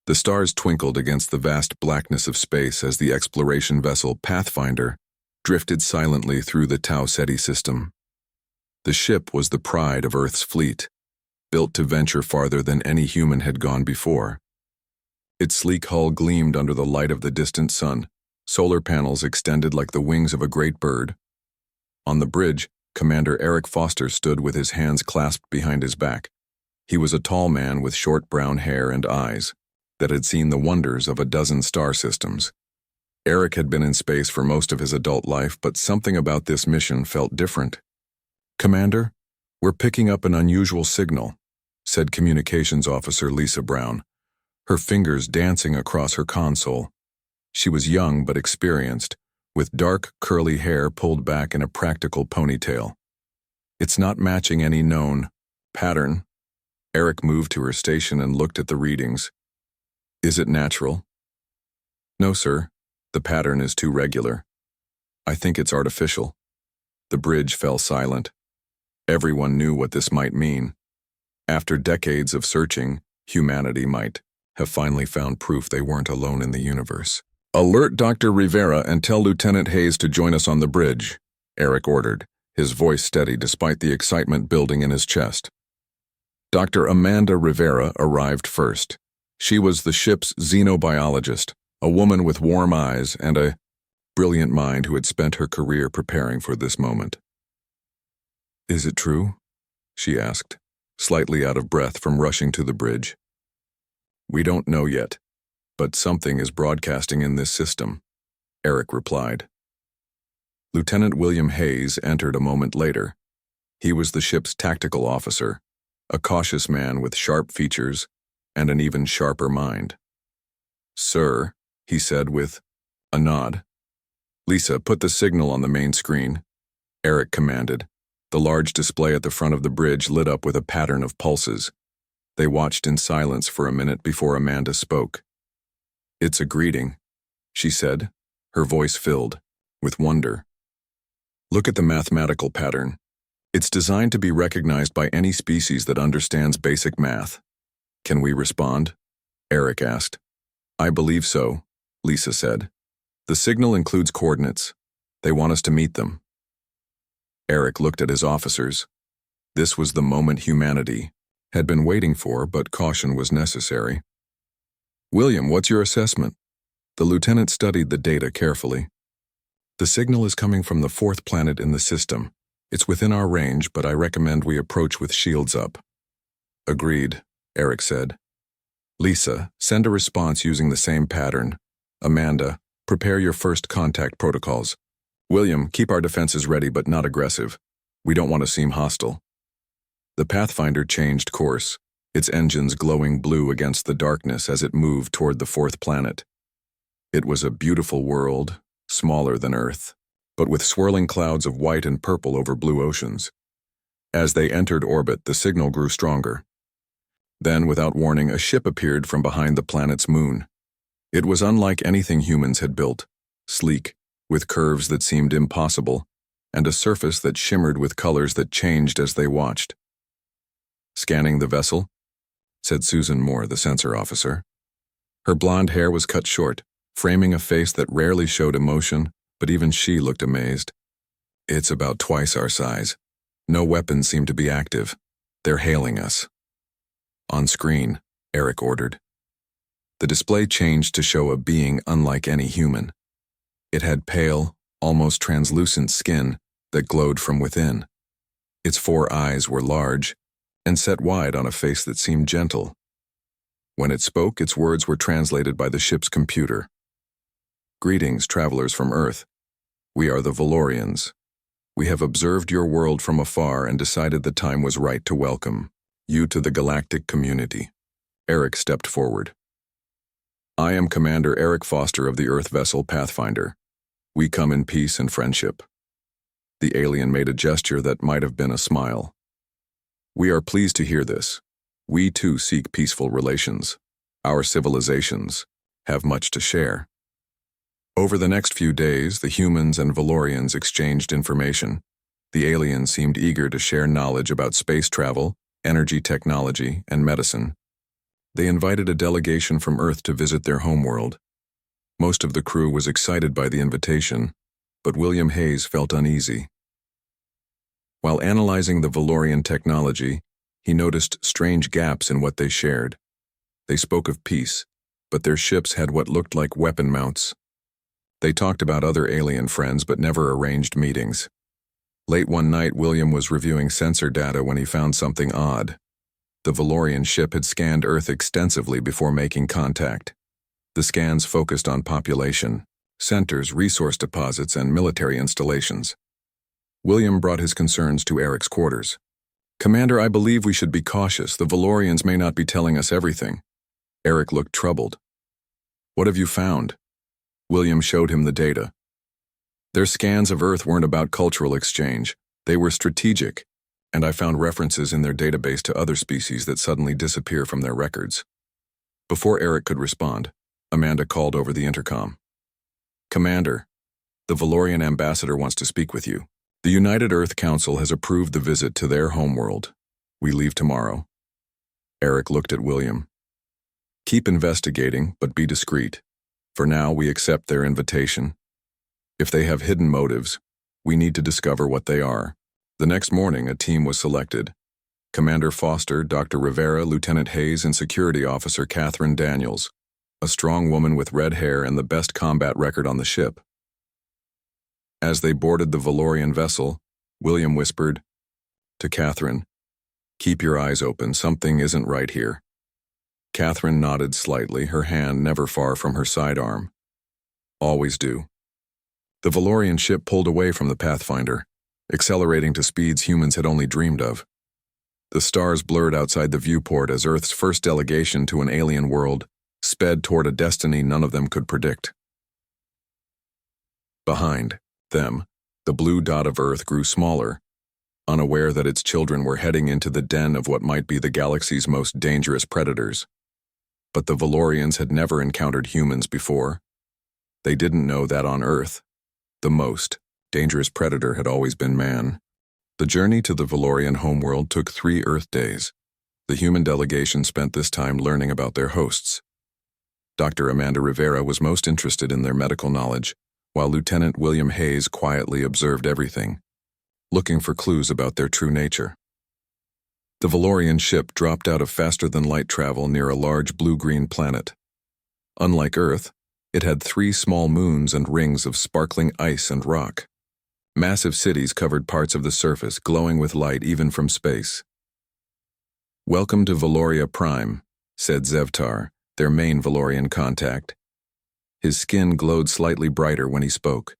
The stars twinkled against the vast blackness of space as the exploration vessel Pathfinder drifted silently through the Tau Ceti system. The ship was the pride of Earth's fleet, built to venture farther than any human had gone before. Its sleek hull gleamed under the light of the distant sun, solar panels extended like the wings of a great bird. On the bridge, Commander Eric Foster stood with his hands clasped behind his back. He was a tall man with short brown hair and eyes that had seen the wonders of a dozen star systems. Eric had been in space for most of his adult life, but something about this mission felt different. "Commander, we're picking up an unusual signal," said Communications Officer Lisa Brown, her fingers dancing across her console. She was young but experienced, with dark, curly hair pulled back in a practical ponytail. "It's not matching any known pattern." Eric moved to her station and looked at the readings. "Is it natural?" "No, sir. The pattern is too regular. I think it's artificial." The bridge fell silent. Everyone knew what this might mean. After decades of searching, humanity might have finally found proof they weren't alone in the universe. "Alert Dr. Rivera and tell Lieutenant Hayes to join us on the bridge," Eric ordered, his voice steady despite the excitement building in his chest. Dr. Amanda Rivera arrived first. She was the ship's xenobiologist, a woman with warm eyes and a brilliant mind who had spent her career preparing for this moment. "Is it true?" she asked, slightly out of breath from rushing to the bridge. "We don't know yet, but something is broadcasting in this system," Eric replied. Lieutenant William Hayes entered a moment later. He was the ship's tactical officer, a cautious man with sharp features and an even sharper mind. "Sir," he said with a nod. "Lisa, put the signal on the main screen," Eric commanded. The large display at the front of the bridge lit up with a pattern of pulses. They watched in silence for a minute before Amanda spoke. "It's a greeting," she said, her voice filled with wonder. "Look at the mathematical pattern. It's designed to be recognized by any species that understands basic math." "Can we respond?" Eric asked. "I believe so," Lisa said. "The signal includes coordinates. They want us to meet them." Eric looked at his officers. This was the moment humanity had been waiting for, but caution was necessary. "William, what's your assessment?" The lieutenant studied the data carefully. "The signal is coming from the fourth planet in the system. It's within our range, but I recommend we approach with shields up." "Agreed," Eric said. "Lisa, send a response using the same pattern. Amanda, prepare your first contact protocols. William, keep our defenses ready but not aggressive. We don't want to seem hostile." The Pathfinder changed course, its engines glowing blue against the darkness as it moved toward the fourth planet. It was a beautiful world, smaller than Earth, but with swirling clouds of white and purple over blue oceans. As they entered orbit, the signal grew stronger. Then, without warning, a ship appeared from behind the planet's moon. It was unlike anything humans had built, sleek, with curves that seemed impossible, and a surface that shimmered with colors that changed as they watched. "Scanning the vessel," said Susan Moore, the sensor officer. Her blonde hair was cut short, framing a face that rarely showed emotion, but even she looked amazed. "It's about twice our size. No weapons seem to be active. They're hailing us." "On screen," Eric ordered. The display changed to show a being unlike any human. It had pale, almost translucent skin that glowed from within. Its 4 eyes were large and set wide on a face that seemed gentle. When it spoke, its words were translated by the ship's computer. "Greetings, travelers from Earth. We are the Valorians. We have observed your world from afar and decided the time was right to welcome you to the galactic community." Eric stepped forward. "I am Commander Eric Foster of the Earth vessel Pathfinder. We come in peace and friendship." The alien made a gesture that might have been a smile. "We are pleased to hear this. We too seek peaceful relations. Our civilizations have much to share." Over the next few days, the humans and Valorians exchanged information. The aliens seemed eager to share knowledge about space travel, energy technology, and medicine. They invited a delegation from Earth to visit their homeworld. Most of the crew was excited by the invitation, but William Hayes felt uneasy. While analyzing the Valorian technology, he noticed strange gaps in what they shared. They spoke of peace, but their ships had what looked like weapon mounts. They talked about other alien friends but never arranged meetings. Late one night, William was reviewing sensor data when he found something odd. The Valorian ship had scanned Earth extensively before making contact. The scans focused on population, centers, resource deposits, and military installations. William brought his concerns to Eric's quarters. "Commander, I believe we should be cautious. The Valorians may not be telling us everything." Eric looked troubled. "What have you found?" William showed him the data. Their scans of Earth weren't about cultural exchange. They were strategic, and I found references in their database to other species that suddenly disappear from their records. Before Eric could respond, Amanda called over the intercom. "Commander, the Valorian ambassador wants to speak with you. The United Earth Council has approved the visit to their homeworld. We leave tomorrow." Eric looked at William. "Keep investigating, but be discreet. For now, we accept their invitation. If they have hidden motives, we need to discover what they are." The next morning, a team was selected. Commander Foster, Dr. Rivera, Lieutenant Hayes, and Security Officer Catherine Daniels, a strong woman with red hair and the best combat record on the ship. As they boarded the Valorian vessel, William whispered to Catherine, "Keep your eyes open, something isn't right here." Catherine nodded slightly, her hand never far from her sidearm. "Always do." The Valorian ship pulled away from the Pathfinder, accelerating to speeds humans had only dreamed of. The stars blurred outside the viewport as Earth's first delegation to an alien world sped toward a destiny none of them could predict. Behind them, the blue dot of Earth grew smaller, unaware that its children were heading into the den of what might be the galaxy's most dangerous predators. But the Valorians had never encountered humans before. They didn't know that on Earth, the most dangerous predator had always been man. The journey to the Valorian homeworld took 3 Earth days. The human delegation spent this time learning about their hosts. Dr. Amanda Rivera was most interested in their medical knowledge, while Lieutenant William Hayes quietly observed everything, looking for clues about their true nature. The Valorian ship dropped out of faster-than-light travel near a large blue-green planet. Unlike Earth, it had 3 small moons and rings of sparkling ice and rock. Massive cities covered parts of the surface, glowing with light even from space. "Welcome to Valoria Prime," said Zevtar, their main Valorian contact. His skin glowed slightly brighter when he spoke.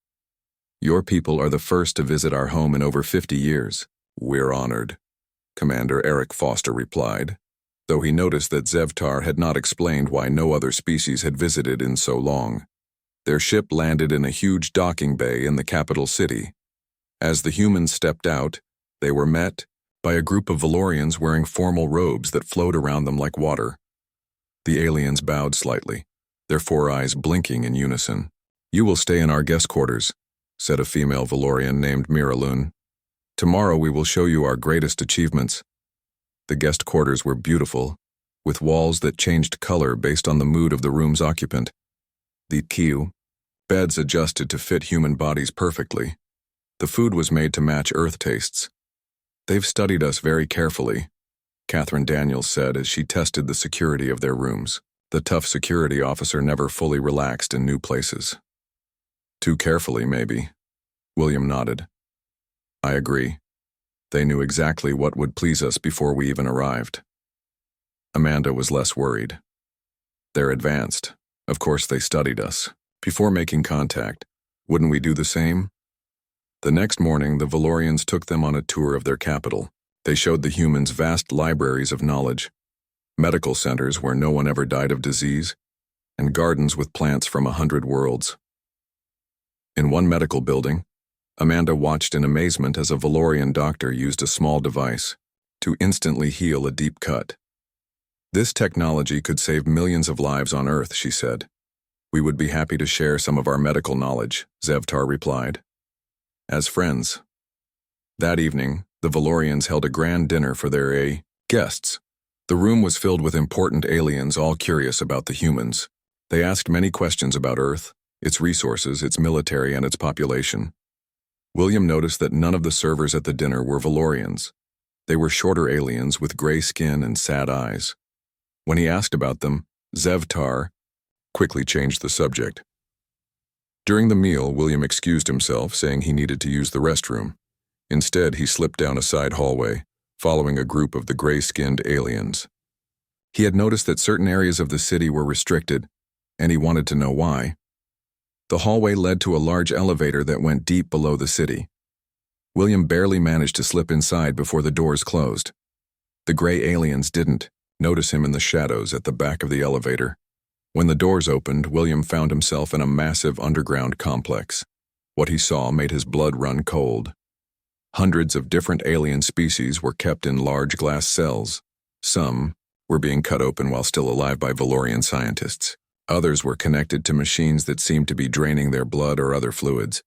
"Your people are the first to visit our home in over 50 years. We're honored," Commander Eric Foster replied, though he noticed that Zevtar had not explained why no other species had visited in so long. Their ship landed in a huge docking bay in the capital city. As the humans stepped out, they were met by a group of Valorians wearing formal robes that flowed around them like water. The aliens bowed slightly, their 4 eyes blinking in unison. "You will stay in our guest quarters," said a female Valorian named Miralun. "Tomorrow we will show you our greatest achievements." The guest quarters were beautiful, with walls that changed color based on the mood of the room's occupant. The kiu, beds adjusted to fit human bodies perfectly. The food was made to match Earth tastes. "They've studied us very carefully," Catherine Daniels said as she tested the security of their rooms. The tough security officer never fully relaxed in new places. "Too carefully, maybe." William nodded. "I agree. They knew exactly what would please us before we even arrived." Amanda was less worried. "They're advanced. Of course they studied us. Before making contact, wouldn't we do the same?" The next morning, the Valorians took them on a tour of their capital. They showed the humans vast libraries of knowledge, medical centers where no one ever died of disease, and gardens with plants from 100 worlds. In one medical building, Amanda watched in amazement as a Valorian doctor used a small device to instantly heal a deep cut. "This technology could save millions of lives on Earth," she said. "We would be happy to share some of our medical knowledge," Zevtar replied. "As friends." That evening, the Valorians held a grand dinner for their guests. The room was filled with important aliens, all curious about the humans. They asked many questions about Earth, its resources, its military, and its population. William noticed that none of the servers at the dinner were Valorians. They were shorter aliens with gray skin and sad eyes. When he asked about them, Zevtar quickly changed the subject. During the meal, William excused himself, saying he needed to use the restroom. Instead, he slipped down a side hallway, following a group of the gray-skinned aliens. He had noticed that certain areas of the city were restricted, and he wanted to know why. The hallway led to a large elevator that went deep below the city. William barely managed to slip inside before the doors closed. The gray aliens didn't notice him in the shadows at the back of the elevator. When the doors opened, William found himself in a massive underground complex. What he saw made his blood run cold. Hundreds of different alien species were kept in large glass cells. Some were being cut open while still alive by Valorian scientists. Others were connected to machines that seemed to be draining their blood or other fluids.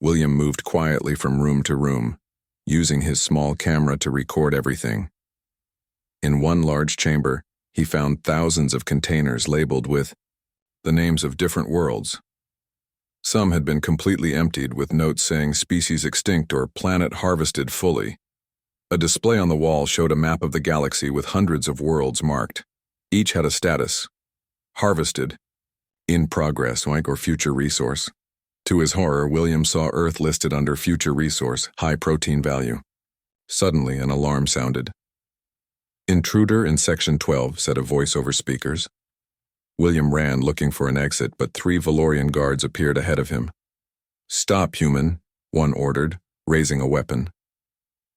William moved quietly from room to room, using his small camera to record everything. In one large chamber, he found thousands of containers labeled with the names of different worlds. Some had been completely emptied with notes saying species extinct or planet harvested fully. A display on the wall showed a map of the galaxy with hundreds of worlds marked. Each had a status: harvested, in progress, or future resource. To his horror, William saw Earth listed under future resource, high protein value. Suddenly, an alarm sounded. "Intruder in Section 12, said a voice over speakers. William ran, looking for an exit, but 3 Valorian guards appeared ahead of him. "Stop, human," one ordered, raising a weapon.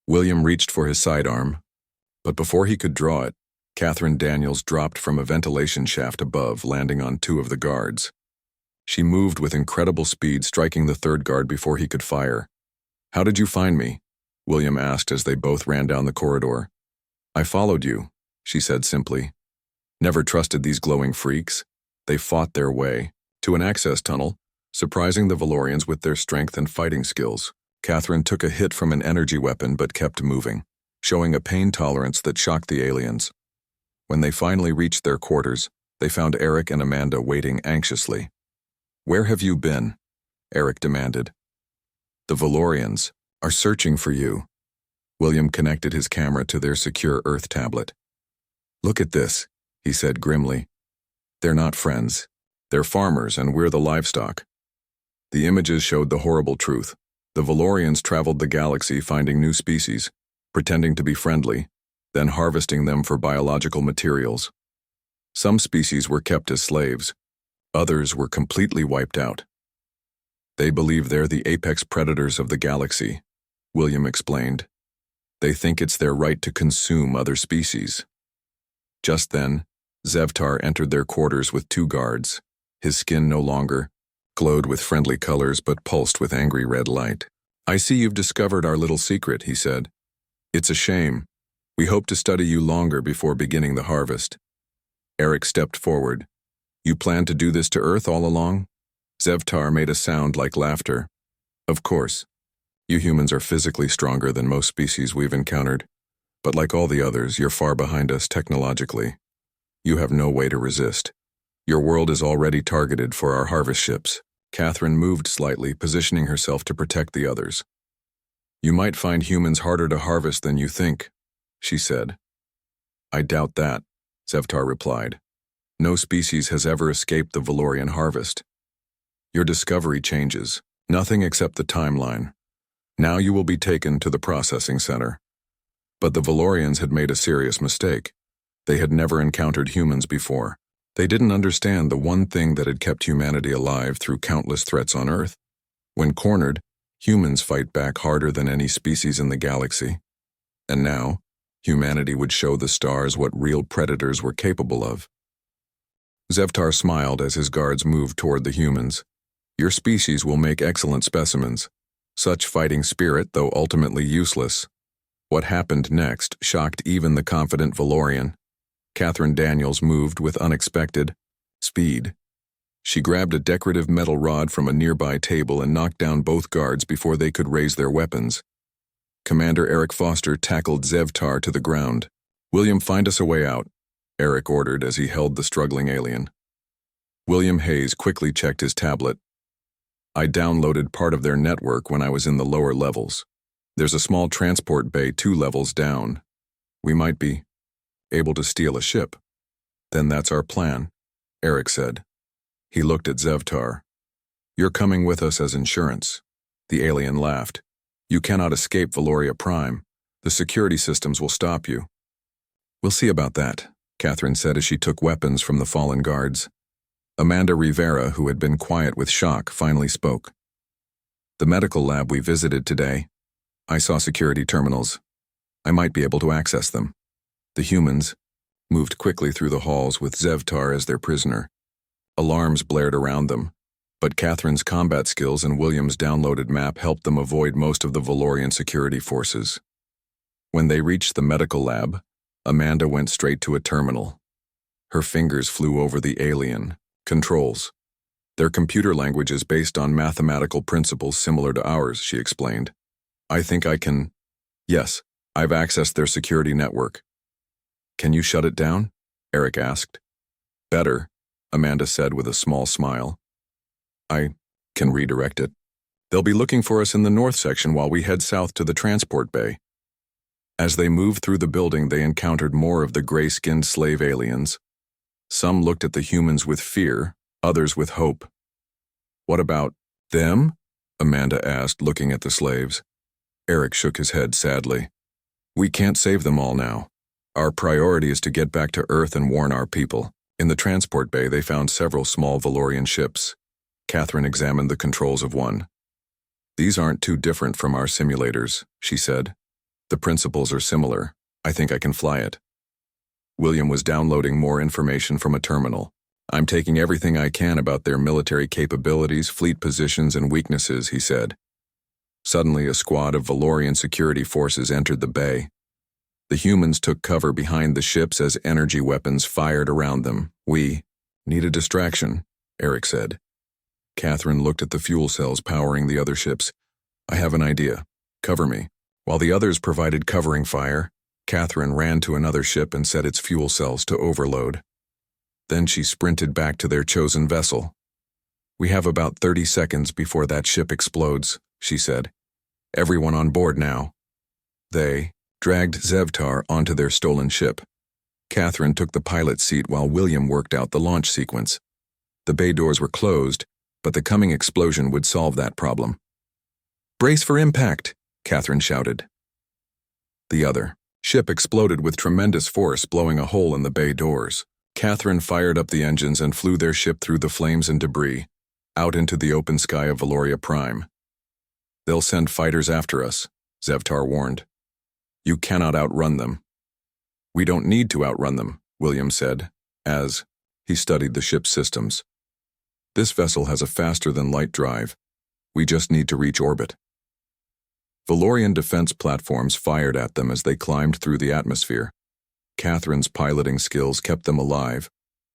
William reached for his sidearm, but before he could draw it, Catherine Daniels dropped from a ventilation shaft above, landing on 2 of the guards. She moved with incredible speed, striking the 3rd guard before he could fire. "How did you find me?" William asked as they both ran down the corridor. "I followed you," she said simply. Never trusted these glowing freaks. They fought their way to an access tunnel, surprising the Valorians with their strength and fighting skills. Catherine took a hit from an energy weapon but kept moving, showing a pain tolerance that shocked the aliens. When they finally reached their quarters, they found Eric and Amanda waiting anxiously. "Where have you been?" Eric demanded. "The Valorians are searching for you." William connected his camera to their secure Earth tablet. "Look at this," he said grimly. "They're not friends. They're farmers, and we're the livestock." The images showed the horrible truth. The Valorians traveled the galaxy finding new species, pretending to be friendly, then harvesting them for biological materials. Some species were kept as slaves. Others were completely wiped out. "They believe they're the apex predators of the galaxy," William explained. "They think it's their right to consume other species." Just then, Zevtar entered their quarters with 2 guards. His skin no longer glowed with friendly colors but pulsed with angry red light. "I see you've discovered our little secret," he said. "It's a shame. We hope to study you longer before beginning the harvest." Eric stepped forward. "You planned to do this to Earth all along?" Zevtar made a sound like laughter. "Of course. You humans are physically stronger than most species we've encountered, but like all the others, you're far behind us technologically. You have no way to resist. Your world is already targeted for our harvest ships." Catherine moved slightly, positioning herself to protect the others. "You might find humans harder to harvest than you think," she said. "I doubt that," Zevtar replied. "No species has ever escaped the Valorian harvest. Your discovery changes. Nothing except the timeline. Now you will be taken to the processing center." But the Valorians had made a serious mistake. They had never encountered humans before. They didn't understand the one thing that had kept humanity alive through countless threats on Earth. When cornered, humans fight back harder than any species in the galaxy. And now, humanity would show the stars what real predators were capable of. Zevtar smiled as his guards moved toward the humans. "Your species will make excellent specimens. Such fighting spirit, though ultimately useless." What happened next shocked even the confident Valorian. Catherine Daniels moved with unexpected speed. She grabbed a decorative metal rod from a nearby table and knocked down both guards before they could raise their weapons. Commander Eric Foster tackled Zevtar to the ground. William, find us a way out, Eric ordered as he held the struggling alien. William Hayes quickly checked his tablet. I downloaded part of their network when I was in the lower levels. There's a small transport bay 2 levels down. We might be able to steal a ship. Then that's our plan, Eric said. He looked at Zevtar. You're coming with us as insurance. The alien laughed. You cannot escape Valoria Prime. The security systems will stop you. We'll see about that, Catherine said as she took weapons from the fallen guards. Amanda Rivera, who had been quiet with shock, finally spoke. The medical lab we visited today. I saw security terminals. I might be able to access them. The humans moved quickly through the halls with Zevtar as their prisoner. Alarms blared around them, but Catherine's combat skills and William's downloaded map helped them avoid most of the Valorian security forces. When they reached the medical lab, Amanda went straight to a terminal. Her fingers flew over the alien. Controls. Their computer language is based on mathematical principles similar to ours, she explained. I think I can... Yes, I've accessed their security network. Can you shut it down? Eric asked. Better, Amanda said with a small smile. I can redirect it. They'll be looking for us in the north section while we head south to the transport bay. As they moved through the building, they encountered more of the gray-skinned slave aliens. Some looked at the humans with fear, others with hope. What about them? Amanda asked, looking at the slaves. Eric shook his head sadly. We can't save them all now. Our priority is to get back to Earth and warn our people. In the transport bay, they found several small Valorian ships. Catherine examined the controls of one. These aren't too different from our simulators, she said. The principles are similar. I think I can fly it. William was downloading more information from a terminal. I'm taking everything I can about their military capabilities, fleet positions, and weaknesses, he said. Suddenly, a squad of Valorian security forces entered the bay. The humans took cover behind the ships as energy weapons fired around them. We need a distraction, Eric said. Catherine looked at the fuel cells powering the other ships. I have an idea. Cover me. While the others provided covering fire, Catherine ran to another ship and set its fuel cells to overload. Then she sprinted back to their chosen vessel. We have about 30 seconds before that ship explodes, she said. Everyone on board now. They dragged Zevtar onto their stolen ship. Catherine took the pilot seat while William worked out the launch sequence. The bay doors were closed, but the coming explosion would solve that problem. Brace for impact, Catherine shouted. The other ship exploded with tremendous force, blowing a hole in the bay doors. Catherine fired up the engines and flew their ship through the flames and debris, out into the open sky of Valoria Prime. They'll send fighters after us, Zevtar warned. You cannot outrun them. We don't need to outrun them, William said, as he studied the ship's systems. This vessel has a faster-than-light drive. We just need to reach orbit. Valorian defense platforms fired at them as they climbed through the atmosphere. Catherine's piloting skills kept them alive,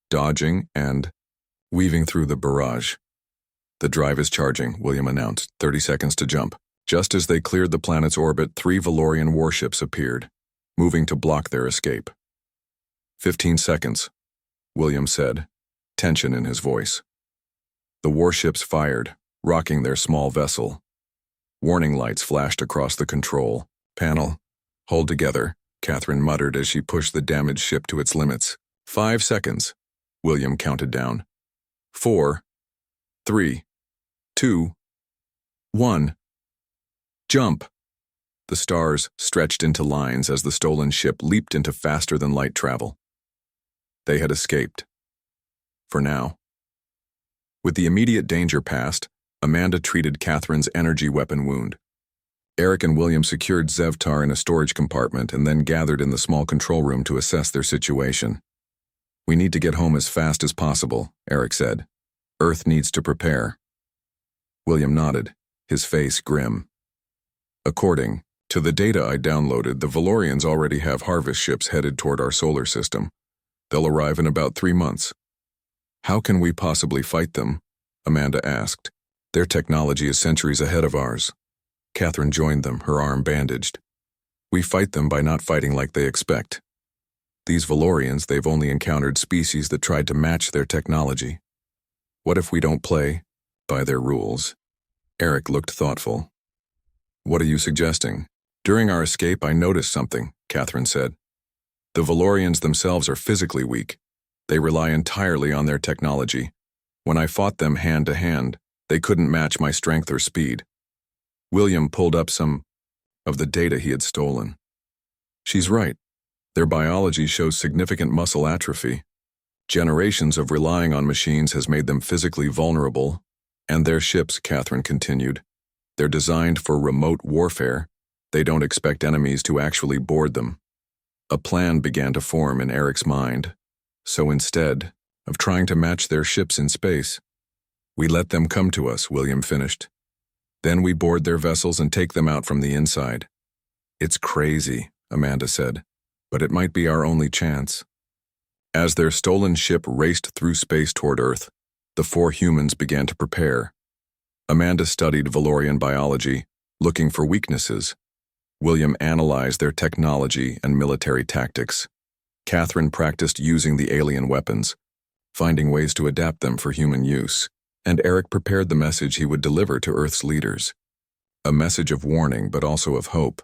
dodging and weaving through the barrage. The drive is charging, William announced. 30 seconds to jump. Just as they cleared the planet's orbit, 3 Valorian warships appeared, moving to block their escape. 15 seconds, William said, tension in his voice. The warships fired, rocking their small vessel. Warning lights flashed across the control panel. Hold together, Catherine muttered as she pushed the damaged ship to its limits. 5 seconds, William counted down. 4, 3, 2, 1. Jump! The stars stretched into lines as the stolen ship leaped into faster-than-light travel. They had escaped. For now. With the immediate danger past, Amanda treated Catherine's energy weapon wound. Eric and William secured Zevtar in a storage compartment and then gathered in the small control room to assess their situation. We need to get home as fast as possible, Eric said. Earth needs to prepare. William nodded, his face grim. According to the data I downloaded, the Valorians already have harvest ships headed toward our solar system. They'll arrive in about 3 months. How can we possibly fight them? Amanda asked. Their technology is centuries ahead of ours. Catherine joined them, her arm bandaged. We fight them by not fighting like they expect. These Valorians, they've only encountered species that tried to match their technology. What if we don't play by their rules? Eric looked thoughtful. What are you suggesting? During our escape, I noticed something, Catherine said. The Valorians themselves are physically weak. They rely entirely on their technology. When I fought them hand to hand, they couldn't match my strength or speed. William pulled up some of the data he had stolen. She's right. Their biology shows significant muscle atrophy. Generations of relying on machines has made them physically vulnerable, and their ships, Catherine continued, they're designed for remote warfare. They don't expect enemies to actually board them. A plan began to form in Eric's mind. So instead of trying to match their ships in space, we let them come to us, William finished. Then we board their vessels and take them out from the inside. It's crazy, Amanda said, but it might be our only chance. As their stolen ship raced through space toward Earth, the four humans began to prepare. Amanda studied Valorian biology, looking for weaknesses. William analyzed their technology and military tactics. Catherine practiced using the alien weapons, finding ways to adapt them for human use. And Eric prepared the message he would deliver to Earth's leaders. A message of warning, but also of hope.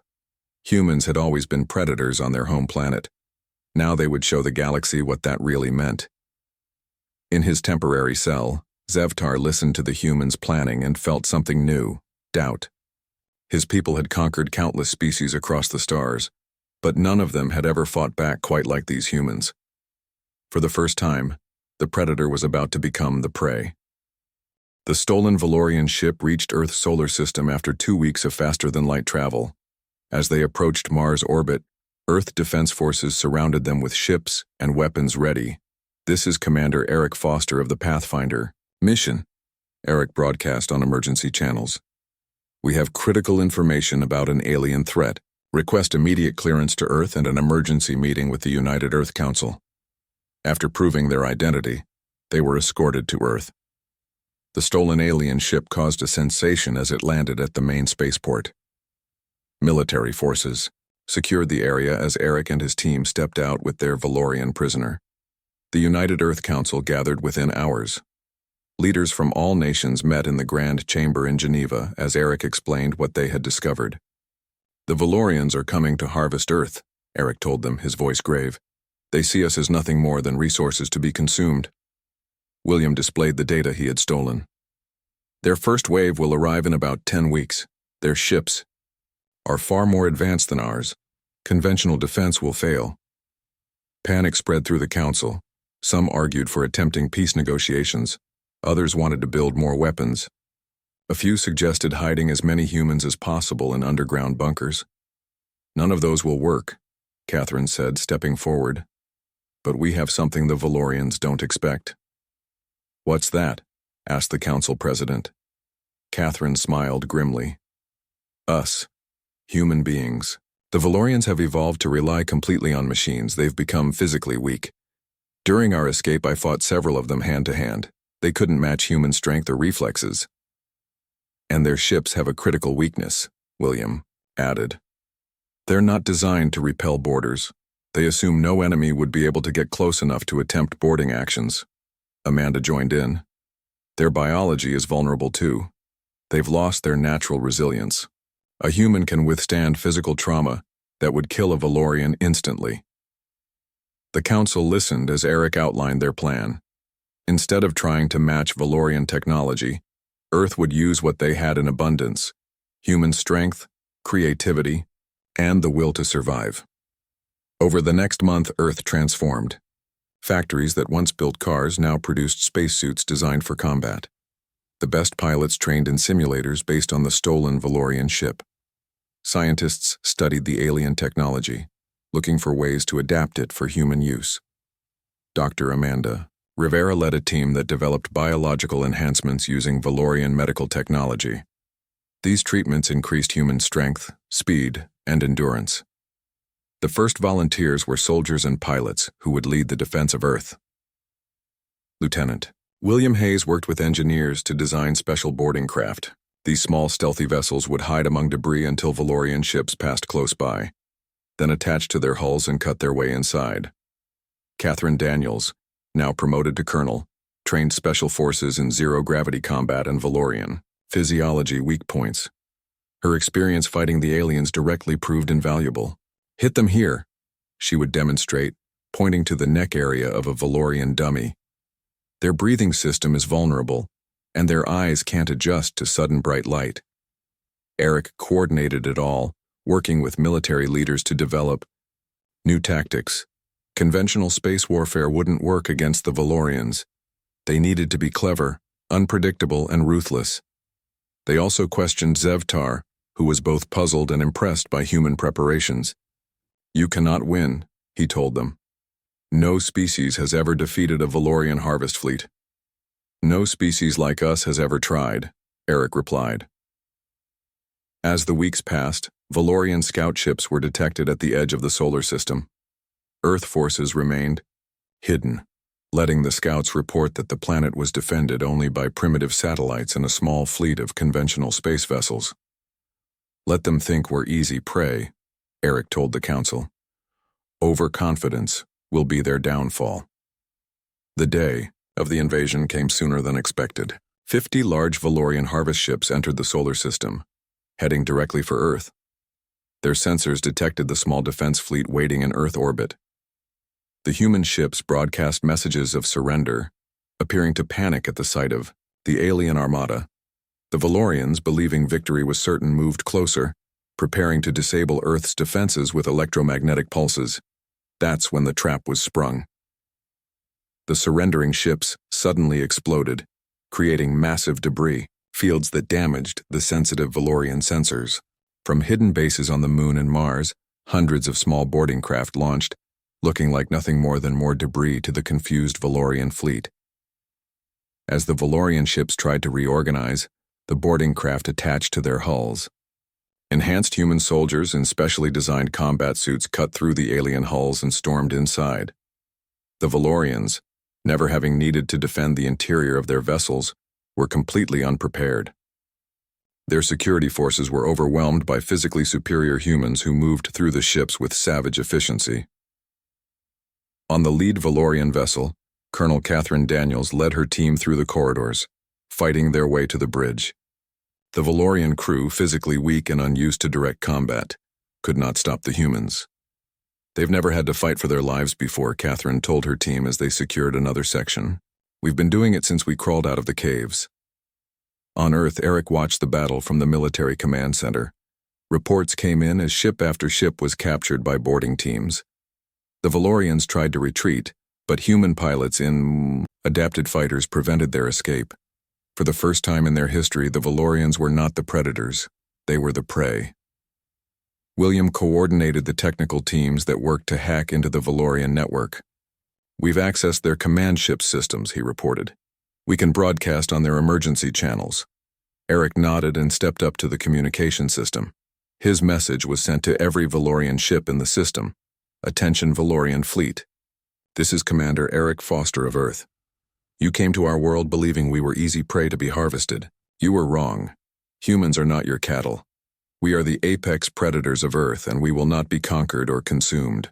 Humans had always been predators on their home planet. Now they would show the galaxy what that really meant. In his temporary cell, Zevtar listened to the humans' planning and felt something new, doubt. His people had conquered countless species across the stars, but none of them had ever fought back quite like these humans. For the first time, the predator was about to become the prey. The stolen Valorian ship reached Earth's solar system after 2 weeks of faster-than-light travel. As they approached Mars' orbit, Earth defense forces surrounded them with ships and weapons ready. This is Commander Eric Foster of the Pathfinder. Mission. Eric broadcast on emergency channels. We have critical information about an alien threat. Request immediate clearance to Earth and an emergency meeting with the United Earth Council. After proving their identity, they were escorted to Earth. The stolen alien ship caused a sensation as it landed at the main spaceport. Military forces secured the area as Eric and his team stepped out with their Valorian prisoner. The United Earth Council gathered within hours. Leaders from all nations met in the Grand Chamber in Geneva as Eric explained what they had discovered. The Valorians are coming to harvest Earth, Eric told them, his voice grave. They see us as nothing more than resources to be consumed. William displayed the data he had stolen. Their first wave will arrive in about 10 weeks. Their ships are far more advanced than ours. Conventional defense will fail. Panic spread through the council. Some argued for attempting peace negotiations. Others wanted to build more weapons. A few suggested hiding as many humans as possible in underground bunkers. None of those will work, Catherine said, stepping forward. But we have something the Valorians don't expect. What's that? Asked the council president. Catherine smiled grimly. Us. Human beings. The Valorians have evolved to rely completely on machines. They've become physically weak. During our escape, I fought several of them hand to hand. They couldn't match human strength or reflexes. And their ships have a critical weakness, William added. They're not designed to repel boarders. They assume no enemy would be able to get close enough to attempt boarding actions. Amanda joined in. Their biology is vulnerable too. They've lost their natural resilience. A human can withstand physical trauma that would kill a Valorian instantly. The council listened as Eric outlined their plan. Instead of trying to match Valorian technology, Earth would use what they had in abundance: human strength, creativity, and the will to survive. Over the next month, Earth transformed. Factories that once built cars now produced spacesuits designed for combat. The best pilots trained in simulators based on the stolen Valorian ship. Scientists studied the alien technology, looking for ways to adapt it for human use. Dr. Amanda Rivera led a team that developed biological enhancements using Valorian medical technology. These treatments increased human strength, speed, and endurance. The first volunteers were soldiers and pilots who would lead the defense of Earth. Lieutenant William Hayes worked with engineers to design special boarding craft. These small, stealthy vessels would hide among debris until Valorian ships passed close by, then attach to their hulls and cut their way inside. Catherine Daniels, now promoted to colonel, trained special forces in zero-gravity combat and Valorian physiology weak points. Her experience fighting the aliens directly proved invaluable. "Hit them here," she would demonstrate, pointing to the neck area of a Valorian dummy. "Their breathing system is vulnerable, and their eyes can't adjust to sudden bright light." Eric coordinated it all, working with military leaders to develop new tactics. Conventional space warfare wouldn't work against the Valorians. They needed to be clever, unpredictable, and ruthless. They also questioned Zevtar, who was both puzzled and impressed by human preparations. "You cannot win," he told them. "No species has ever defeated a Valorian harvest fleet." "No species like us has ever tried," Eric replied. As the weeks passed, Valorian scout ships were detected at the edge of the solar system. Earth forces remained hidden, letting the scouts report that the planet was defended only by primitive satellites and a small fleet of conventional space vessels. "Let them think we're easy prey," Eric told the council. "Overconfidence will be their downfall." The day of the invasion came sooner than expected. 50 large Valorian harvest ships entered the solar system, heading directly for Earth. Their sensors detected the small defense fleet waiting in Earth orbit. The human ships broadcast messages of surrender, appearing to panic at the sight of the alien armada. The Valorians, believing victory was certain, moved closer, preparing to disable Earth's defenses with electromagnetic pulses. That's when the trap was sprung. The surrendering ships suddenly exploded, creating massive debris, fields that damaged the sensitive Valorian sensors. From hidden bases on the Moon and Mars, hundreds of small boarding craft launched, looking like nothing more than more debris to the confused Valorian fleet. As the Valorian ships tried to reorganize, the boarding craft attached to their hulls. Enhanced human soldiers in specially designed combat suits cut through the alien hulls and stormed inside. The Valorians, never having needed to defend the interior of their vessels, were completely unprepared. Their security forces were overwhelmed by physically superior humans who moved through the ships with savage efficiency. On the lead Valorian vessel, Colonel Catherine Daniels led her team through the corridors, fighting their way to the bridge. The Valorian crew, physically weak and unused to direct combat, could not stop the humans. "They've never had to fight for their lives before," Catherine told her team as they secured another section. "We've been doing it since we crawled out of the caves." On Earth, Eric watched the battle from the military command center. Reports came in as ship after ship was captured by boarding teams. The Valorians tried to retreat, but human pilots in adapted fighters prevented their escape. For the first time in their history, the Valorians were not the predators, they were the prey. William coordinated the technical teams that worked to hack into the Valorian network. "We've accessed their command ship systems," he reported. "We can broadcast on their emergency channels." Eric nodded and stepped up to the communication system. His message was sent to every Valorian ship in the system. "Attention Valorian fleet. This is Commander Eric Foster of Earth. You came to our world believing we were easy prey to be harvested. You were wrong. Humans are not your cattle. We are the apex predators of Earth, and we will not be conquered or consumed."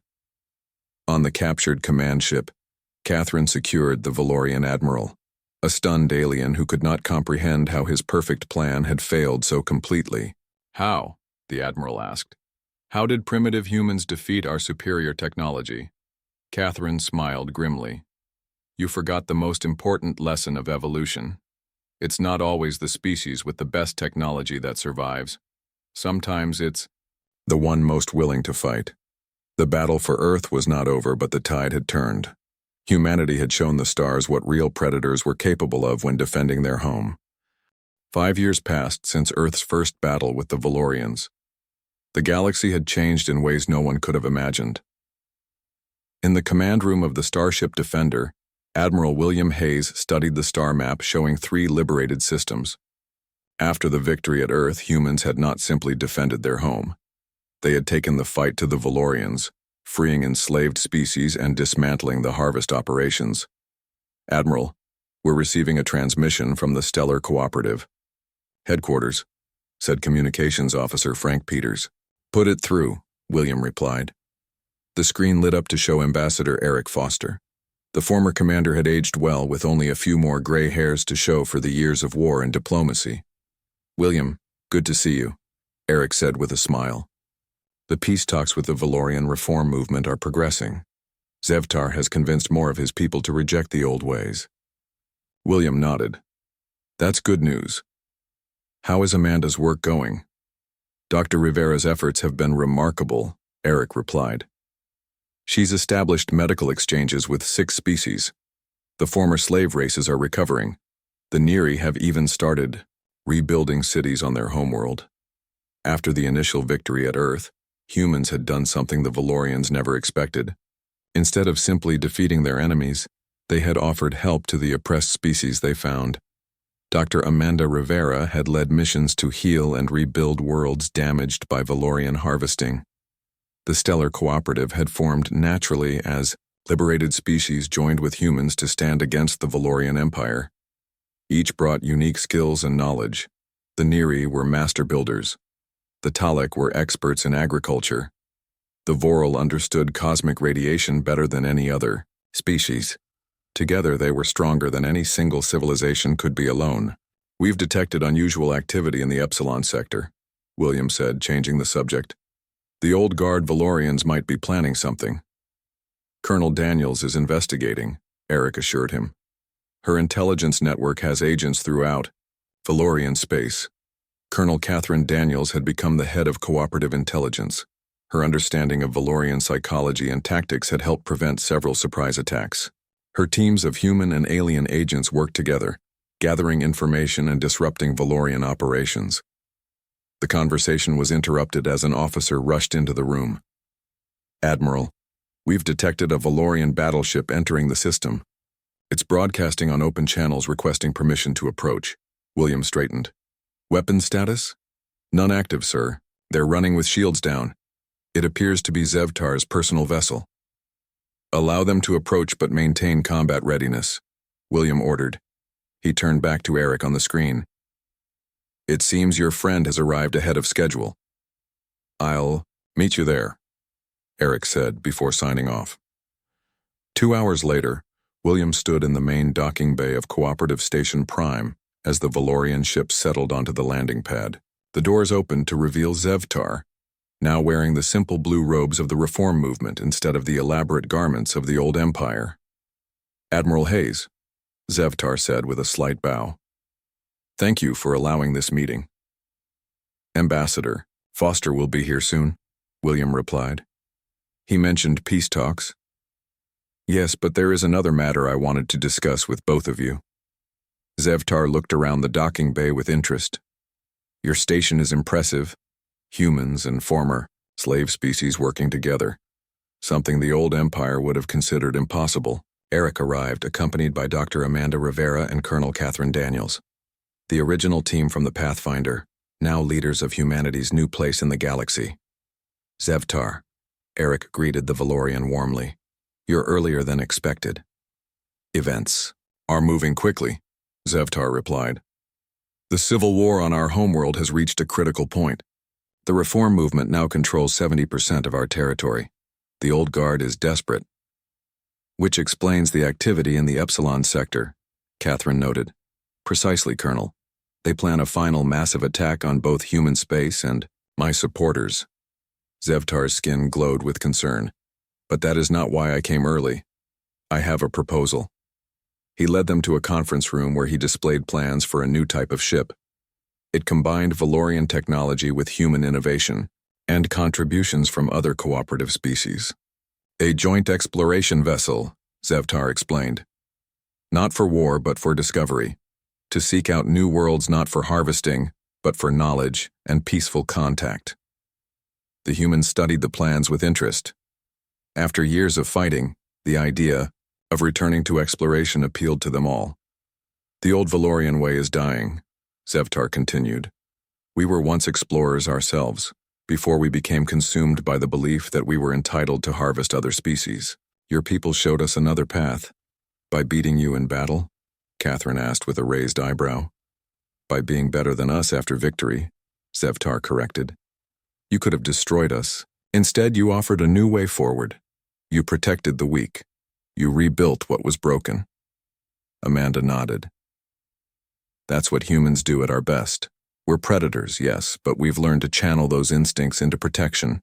On the captured command ship, Catherine secured the Valorian admiral, a stunned alien who could not comprehend how his perfect plan had failed so completely. "How?" the admiral asked. "How did primitive humans defeat our superior technology?" Catherine smiled grimly. "You forgot the most important lesson of evolution. It's not always the species with the best technology that survives. Sometimes it's the one most willing to fight." The battle for Earth was not over, but the tide had turned. Humanity had shown the stars what real predators were capable of when defending their home. 5 years passed since Earth's first battle with the Valorians. The galaxy had changed in ways no one could have imagined. In the command room of the Starship Defender, Admiral William Hayes studied the star map showing 3 liberated systems. After the victory at Earth, humans had not simply defended their home. They had taken the fight to the Valorians, freeing enslaved species and dismantling the harvest operations. "Admiral, we're receiving a transmission from the Stellar Cooperative." "Headquarters," said Communications Officer Frank Peters. "Put it through," William replied. The screen lit up to show Ambassador Eric Foster. The former commander had aged well, with only a few more gray hairs to show for the years of war and diplomacy. "William, good to see you," Eric said with a smile. "The peace talks with the Valorian reform movement are progressing. Zevtar has convinced more of his people to reject the old ways." William nodded. "That's good news. How is Amanda's work going?" "Dr. Rivera's efforts have been remarkable," Eric replied. "She's established medical exchanges with 6 species. The former slave races are recovering. The Neri have even started rebuilding cities on their homeworld. After the initial victory at Earth, humans had done something the Valorians never expected. Instead of simply defeating their enemies, they had offered help to the oppressed species they found. Dr. Amanda Rivera had led missions to heal and rebuild worlds damaged by Valorian harvesting. The Stellar Cooperative had formed naturally as liberated species joined with humans to stand against the Valorian Empire. Each brought unique skills and knowledge. The Neri were master builders. The Talek were experts in agriculture. The Voral understood cosmic radiation better than any other species. Together they were stronger than any single civilization could be alone. "We've detected unusual activity in the Epsilon sector," William said, changing the subject. "The old guard Valorians might be planning something." "Colonel Daniels is investigating," Eric assured him. "Her intelligence network has agents throughout Valorian space." Colonel Catherine Daniels had become the head of cooperative intelligence. Her understanding of Valorian psychology and tactics had helped prevent several surprise attacks. Her teams of human and alien agents worked together, gathering information and disrupting Valorian operations. The conversation was interrupted as an officer rushed into the room. "Admiral, we've detected a Valorian battleship entering the system. It's broadcasting on open channels requesting permission to approach." William straightened. "Weapon status?" "None active, sir. They're running with shields down. It appears to be Zevtar's personal vessel." "Allow them to approach but maintain combat readiness," William ordered. He turned back to Eric on the screen. "It seems your friend has arrived ahead of schedule. I'll meet you there," Eric said before signing off. 2 hours later, William stood in the main docking bay of Cooperative Station Prime as the Valorian ship settled onto the landing pad. The doors opened to reveal Zevtar, now wearing the simple blue robes of the reform movement instead of the elaborate garments of the old empire. "Admiral Hayes," Zevtar said with a slight bow. "Thank you for allowing this meeting." "Ambassador, Foster will be here soon," William replied. "He mentioned peace talks." "Yes, but there is another matter I wanted to discuss with both of you." Zevtar looked around the docking bay with interest. "Your station is impressive. Humans and former slave species working together. Something the old empire would have considered impossible." Eric arrived, accompanied by Dr. Amanda Rivera and Colonel Catherine Daniels. The original team from the Pathfinder, now leaders of humanity's new place in the galaxy. "Zevtar," Eric greeted the Valorian warmly. "You're earlier than expected." "Events are moving quickly," Zevtar replied. "The civil war on our homeworld has reached a critical point. The reform movement now controls 70% of our territory. The old guard is desperate." "Which explains the activity in the Epsilon sector," Catherine noted. "Precisely, Colonel. They plan a final massive attack on both human space and my supporters." Zevtar's skin glowed with concern. "But that is not why I came early. I have a proposal." He led them to a conference room where he displayed plans for a new type of ship. It combined Valorian technology with human innovation and contributions from other cooperative species. "A joint exploration vessel," Zevtar explained. "Not for war, but for discovery. To seek out new worlds not for harvesting, but for knowledge and peaceful contact." The humans studied the plans with interest. After years of fighting, the idea of returning to exploration appealed to them all. "The old Valorian way is dying," Zevtar continued. "We were once explorers ourselves, before we became consumed by the belief that we were entitled to harvest other species. Your people showed us another path." "By beating you in battle?" Catherine asked with a raised eyebrow. "By being better than us after victory," Zevtar corrected. "You could have destroyed us. Instead, you offered a new way forward, You protected the weak. You rebuilt what was broken. Amanda nodded. That's what humans do at our best. We're predators, yes, but we've learned to channel those instincts into protection,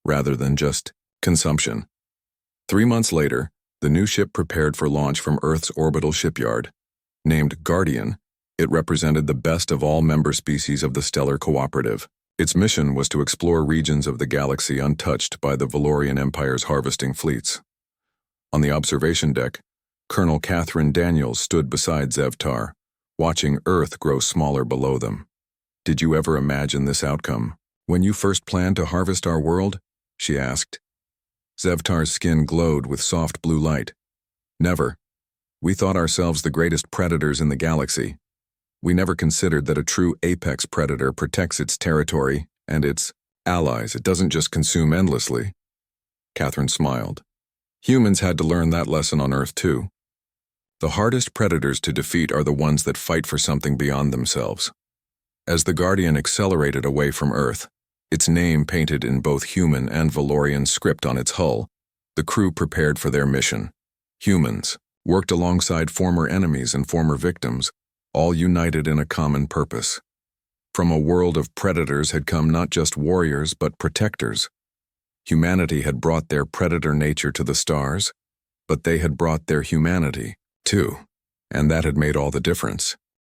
rather than just consumption. 3 months later, the new ship prepared for launch from Earth's orbital shipyard. Named Guardian, it represented the best of all member species of the Stellar Cooperative. Its mission was to explore regions of the galaxy untouched by the Valorian Empire's harvesting fleets. On the observation deck, Colonel Catherine Daniels stood beside Zevtar, watching Earth grow smaller below them. "Did you ever imagine this outcome? When you first planned to harvest our world?" she asked. Zevtar's skin glowed with soft blue light. "Never. We thought ourselves the greatest predators in the galaxy. We never considered that a true apex predator protects its territory and its allies. It doesn't just consume endlessly." Catherine smiled. "Humans had to learn that lesson on Earth too. The hardest predators to defeat are the ones that fight for something beyond themselves." As the Guardian accelerated away from Earth, its name painted in both human and Valorian script on its hull, the crew prepared for their mission. Humans worked alongside former enemies and former victims, all united in a common purpose. From a world of predators had come not just warriors but protectors. Humanity had brought their predator nature to the stars, but they had brought their humanity too, and that had made all the difference.